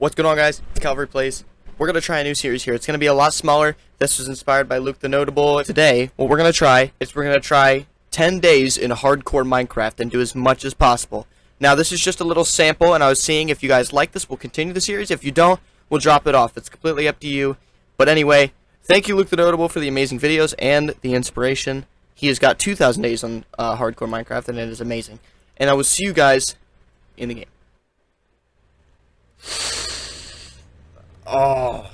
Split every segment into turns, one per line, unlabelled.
What's going on, guys? It's Calvary Plays. We're going to try a new series here. It's going to be a lot smaller. This was inspired by Luke the Notable. Today, what we're going to try is we're going to try 10 days in hardcore Minecraft and do as much as possible. Now, this is just a little sample, and I was seeing if you guys like this, we'll continue the series. If you don't, we'll drop it off. It's completely up to you. But anyway, thank you, Luke the Notable, for the amazing videos and the inspiration. He has got 2,000 days on hardcore Minecraft, and it is amazing. And I will see you guys in the game. Oh,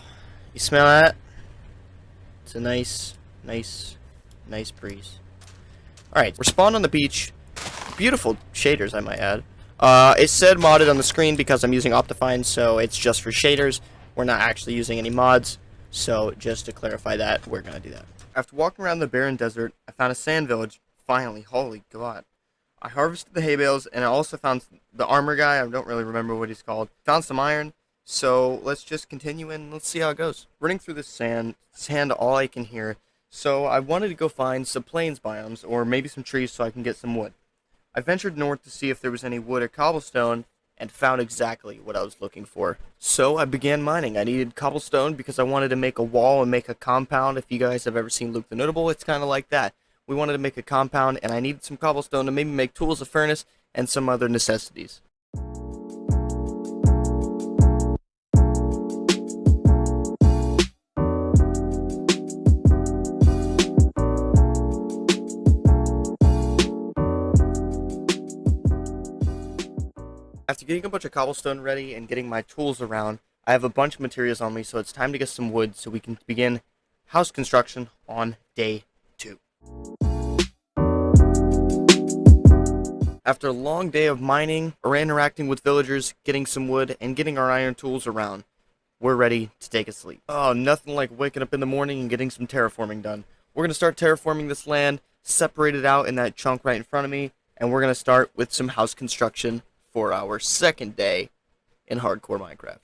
you smell that? It's a nice breeze. Alright, we're spawned on the beach. Beautiful shaders, I might add. It said modded on the screen because I'm using Optifine, so it's just for shaders. We're not actually using any mods, so just to clarify that, we're gonna do that. After walking around the barren desert, I found a sand village. Finally, holy god. I harvested the hay bales, and I also found the armor guy. I don't really remember what he's called. Found some iron. So let's just continue and let's see how it goes. Running through the sand all I can hear. So I wanted to go find some plains biomes or maybe some trees so I can get some wood. I ventured north to see if there was any wood or cobblestone and found exactly what I was looking for. So I began mining. I needed cobblestone because I wanted to make a wall and make a compound. If you guys have ever seen Luke the Notable, it's kind of like that. We wanted to make a compound and I needed some cobblestone to maybe make tools, a furnace, and some other necessities. After getting a bunch of cobblestone ready and getting my tools around, I have a bunch of materials on me, so it's time to get some wood so we can begin house construction on day 2. After a long day of mining or interacting with villagers, getting some wood, and getting our iron tools around, we're ready to take a sleep. Oh, nothing like waking up in the morning and getting some terraforming done. We're going to start terraforming this land, separate it out in that chunk right in front of me, and we're going to start with some house construction for our second day in hardcore Minecraft.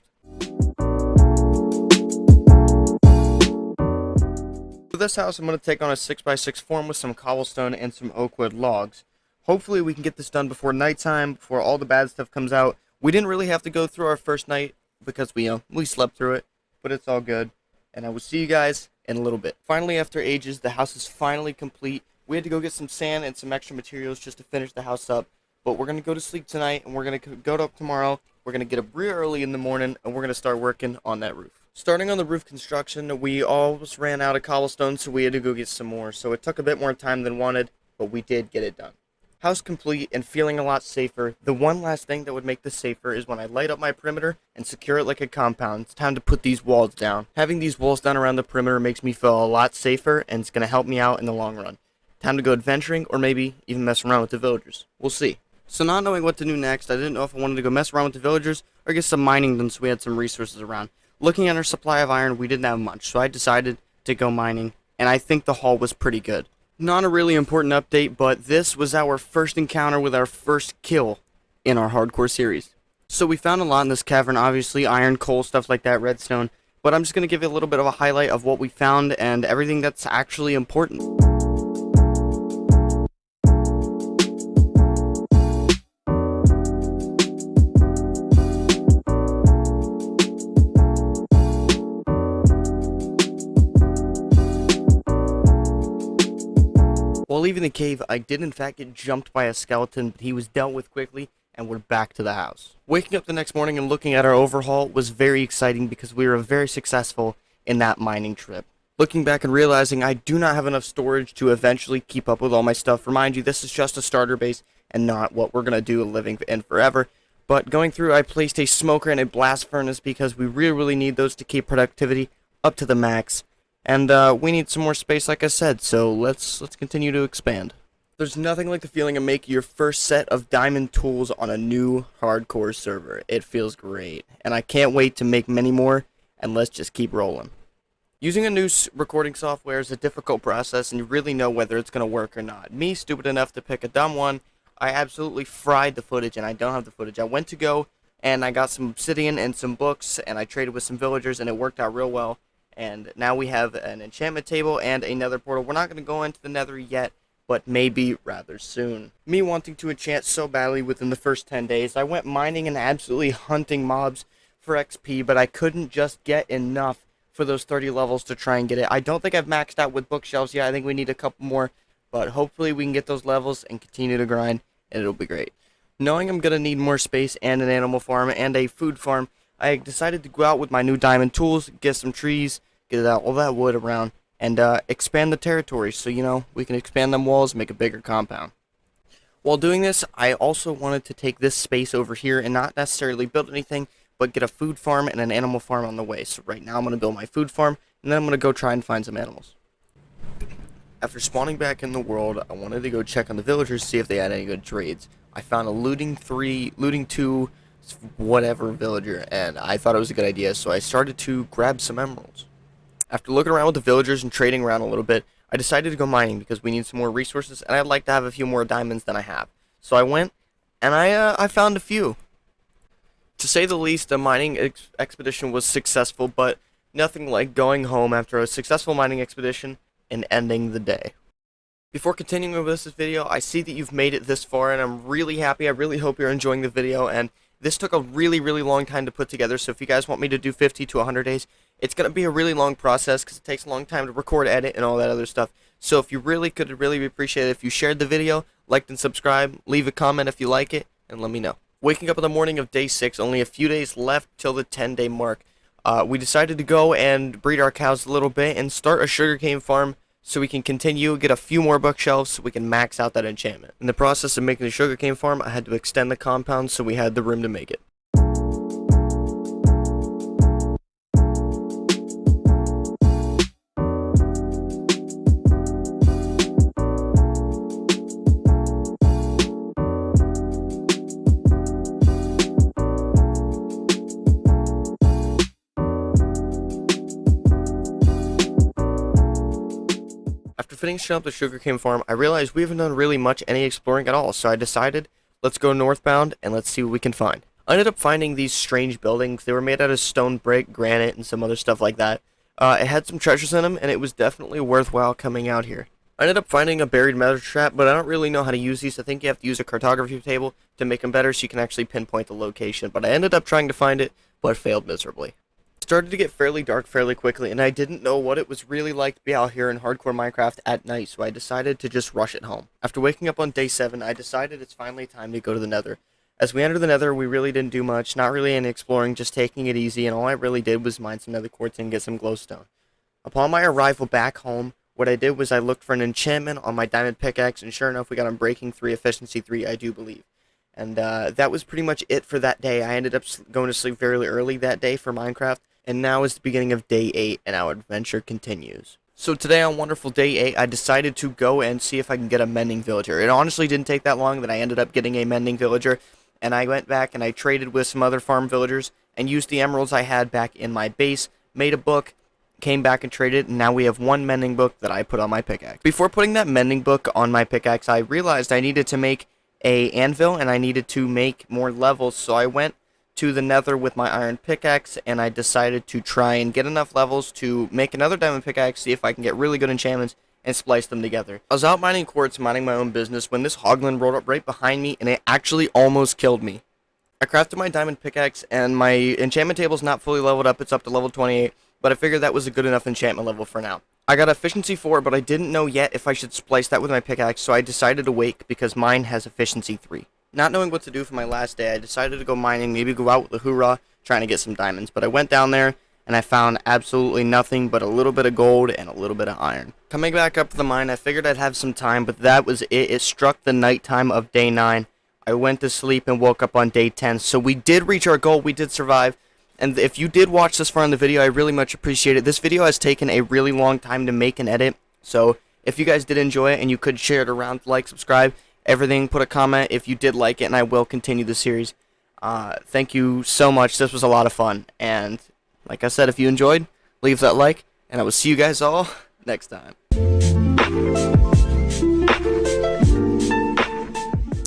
For this house, I'm going to take on a 6x6 form with some cobblestone and some oak wood logs. Hopefully we can get this done before nighttime, before all the bad stuff comes out. We didn't really have to go through our first night because we slept through it, but it's all good. And I will see you guys in a little bit. Finally, after ages, the house is finally complete. We had to go get some sand and some extra materials just to finish the house up. But we're going to go to sleep tonight, and we're going to go up tomorrow. We're going to get up real early in the morning, and we're going to start working on that roof. Starting on the roof construction, we almost ran out of cobblestone, so we had to go get some more. So it took a bit more time than wanted, but we did get it done. House complete and feeling a lot safer. The one last thing that would make this safer is when I light up my perimeter and secure it like a compound. It's time to put these walls down. Having these walls down around the perimeter makes me feel a lot safer, and it's going to help me out in the long run. Time to go adventuring, or maybe even mess around with the villagers. We'll see. So not knowing what to do next, I didn't know if I wanted to go mess around with the villagers or get some mining done so we had some resources around. Looking at our supply of iron, we didn't have much, so I decided to go mining, and I think the haul was pretty good. Not a really important update, but this was our first encounter with our first kill in our hardcore series. So we found a lot in this cavern, obviously, iron, coal, stuff like that, redstone, but I'm just going to give you a little bit of a highlight of what we found and everything that's actually important. While leaving the cave, I did in fact get jumped by a skeleton, but he was dealt with quickly, and we're back to the house. Waking up the next morning and looking at our overhaul was very exciting because we were very successful in that mining trip. Looking back and realizing I do not have enough storage to eventually keep up with all my stuff. Remind you, this is just a starter base and not what we're going to do living in forever. But going through, I placed a smoker and a blast furnace because we really need those to keep productivity up to the max. And we need some more space, like I said, so let's continue to expand. There's nothing like the feeling of making your first set of diamond tools on a new hardcore server. It feels great, and I can't wait to make many more, and let's just keep rolling. Using a new recording software is a difficult process, and you really know whether it's going to work or not. Me, stupid enough to pick a dumb one, I absolutely fried the footage, and I don't have the footage. I went to go, and I got some obsidian and some books, and I traded with some villagers, and it worked out real well. And now we have an enchantment table and a nether portal. We're not going to go into the nether yet, but maybe rather soon. Me wanting to enchant so badly within the first 10 days, I went mining and absolutely hunting mobs for XP, but I couldn't just get enough for those 30 levels to try and get it. I don't think I've maxed out with bookshelves yet. I think we need a couple more, but hopefully we can get those levels and continue to grind, and it'll be great. Knowing I'm going to need more space and an animal farm and a food farm, I decided to go out with my new diamond tools, get some trees, get all that wood around, and expand the territory so, we can expand them walls and make a bigger compound. While doing this, I also wanted to take this space over here and not necessarily build anything, but get a food farm and an animal farm on the way. So right now I'm going to build my food farm, and then I'm going to go try and find some animals. After spawning back in the world, I wanted to go check on the villagers to see if they had any good trades. I found a looting 2, whatever villager, and I thought it was a good idea, so I started to grab some emeralds. After looking around with the villagers and trading around a little bit, I decided to go mining because we need some more resources, and I'd like to have a few more diamonds than I have. So I went, and I found a few. To say the least, the mining expedition was successful, but nothing like going home after a successful mining expedition and ending the day. Before continuing with this video, I see that you've made it this far, and I'm really happy. I really hope you're enjoying the video, and this took a really long time to put together, so if you guys want me to do 50 to 100 days, it's going to be a really long process because it takes a long time to record, edit, and all that other stuff. So if you could really be appreciated if you shared the video, liked and subscribed, leave a comment if you like it, and let me know. Waking up in the morning of day 6, only a few days left till the 10-day mark, we decided to go and breed our cows a little bit and start a sugarcane farm so we can continue, get a few more bookshelves so we can max out that enchantment. In the process of making the sugarcane farm, I had to extend the compound so we had the room to make it. After finishing up the sugarcane farm, I realized we haven't done really much any exploring at all, so I decided, let's go northbound and let's see what we can find. I ended up finding these strange buildings. They were made out of stone, brick, granite, and some other stuff like that. It had some treasures in them, and it was definitely worthwhile coming out here. I ended up finding a buried metal trap, but I don't really know how to use these. I think you have to use a cartography table to make them better so you can actually pinpoint the location, but I ended up trying to find it, but failed miserably. It started to get fairly dark fairly quickly, and I didn't know what it was really like to be out here in hardcore Minecraft at night, so I decided to just rush it home. After waking up on day 7, I decided it's finally time to go to the nether. As we entered the nether, we really didn't do much, not really any exploring, just taking it easy, and all I really did was mine some nether quartz and get some glowstone. Upon my arrival back home, what I did was I looked for an enchantment on my diamond pickaxe, and sure enough, we got Unbreaking 3, Efficiency 3, I do believe. And that was pretty much it for that day. I ended up going to sleep very early that day for Minecraft, and now is the beginning of day 8, and our adventure continues. So today on wonderful day 8, I decided to go and see if I can get a mending villager. It honestly didn't take that long that I ended up getting a mending villager, and I went back and I traded with some other farm villagers and used the emeralds I had back in my base, made a book, came back and traded, and now we have one mending book that I put on my pickaxe. Before putting that mending book on my pickaxe, I realized I needed to make a anvil and I needed to make more levels, so I went to the nether with my iron pickaxe, and I decided to try and get enough levels to make another diamond pickaxe, see if I can get really good enchantments, and splice them together. I was out mining quartz, minding my own business, when this hoglin rolled up right behind me, and it actually almost killed me. I crafted my diamond pickaxe, and my enchantment table's not fully leveled up, it's up to level 28, but I figured that was a good enough enchantment level for now. I got efficiency 4, but I didn't know yet if I should splice that with my pickaxe, so I decided to wait because mine has efficiency 3. Not knowing what to do for my last day, I decided to go mining, maybe go out with a hoorah, trying to get some diamonds. But I went down there, and I found absolutely nothing but a little bit of gold and a little bit of iron. Coming back up to the mine, I figured I'd have some time, but that was it. It struck the nighttime of day 9. I went to sleep and woke up on day 10. So we did reach our goal, we did survive. And if you did watch this far in the video, I really much appreciate it. This video has taken a really long time to make and edit, so if you guys did enjoy it and you could share it around, like, subscribe, everything, put a comment if you did like it, and I will continue the series. Thank you so much. This was a lot of fun, and like I said, if you enjoyed, leave that like, and I will see you guys all next time.